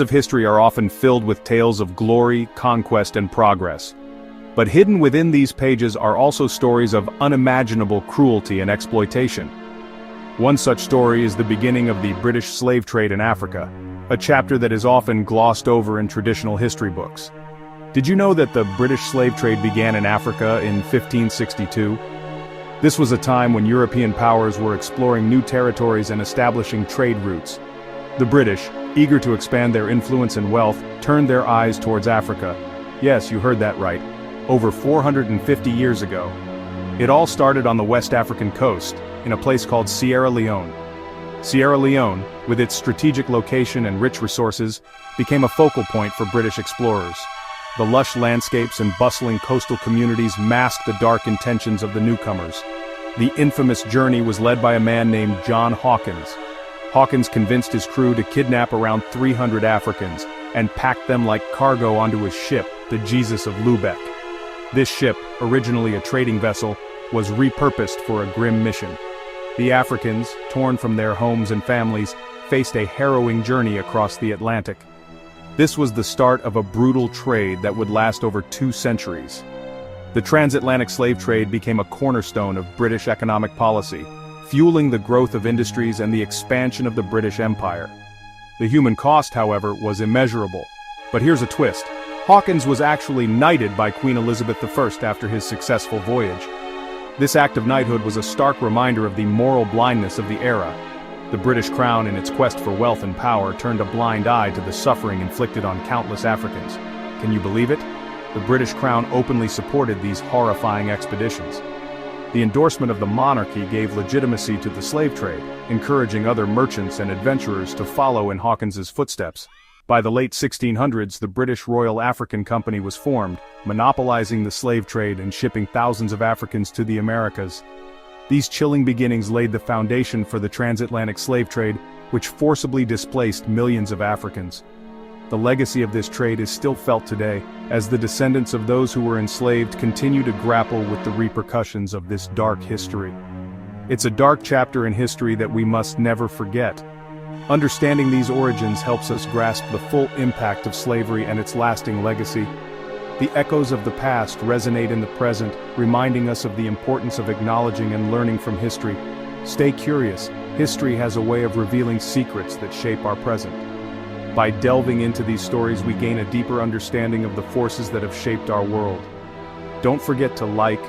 of history are often filled with tales of glory, conquest, and progress. But hidden within these pages are also stories of unimaginable cruelty and exploitation. One such story is the beginning of the British slave trade in Africa, a chapter that is often glossed over in traditional history books. Did you know that the British slave trade began in Africa in 1562? This was a time when European powers were exploring new territories and establishing trade routes. The British, eager to expand their influence and wealth, turned their eyes towards Africa. Yes, you heard that right. Over 450 years ago. It all started on the West African coast, in a place called Sierra Leone. Sierra Leone, with its strategic location and rich resources, became a focal point for British explorers. The lush landscapes and bustling coastal communities masked the dark intentions of the newcomers. The infamous journey was led by a man named John Hawkins. Hawkins convinced his crew to kidnap around 300 Africans and pack them like cargo onto his ship, the Jesus of Lubeck. This ship, originally a trading vessel, was repurposed for a grim mission. The Africans, torn from their homes and families, faced a harrowing journey across the Atlantic. This was the start of a brutal trade that would last over 2 centuries. The transatlantic slave trade became a cornerstone of British economic policy, fueling the growth of industries and the expansion of the British Empire. The human cost, however, was immeasurable. But here's a twist. Hawkins was actually knighted by Queen Elizabeth I after his successful voyage. This act of knighthood was a stark reminder of the moral blindness of the era. The British Crown, in its quest for wealth and power, turned a blind eye to the suffering inflicted on countless Africans. Can you believe it? The British Crown openly supported these horrifying expeditions. The endorsement of the monarchy gave legitimacy to the slave trade, encouraging other merchants and adventurers to follow in Hawkins's footsteps. By the late 1600s, the British Royal African Company was formed, monopolizing the slave trade and shipping thousands of Africans to the Americas. These chilling beginnings laid the foundation for the transatlantic slave trade, which forcibly displaced millions of Africans. The legacy of this trade is still felt today, as the descendants of those who were enslaved continue to grapple with the repercussions of this dark history. It's a dark chapter in history that we must never forget. Understanding these origins helps us grasp the full impact of slavery and its lasting legacy. The echoes of the past resonate in the present, reminding us of the importance of acknowledging and learning from history. Stay curious. History has a way of revealing secrets that shape our present. By delving into these stories, we gain a deeper understanding of the forces that have shaped our world. Don't forget to like,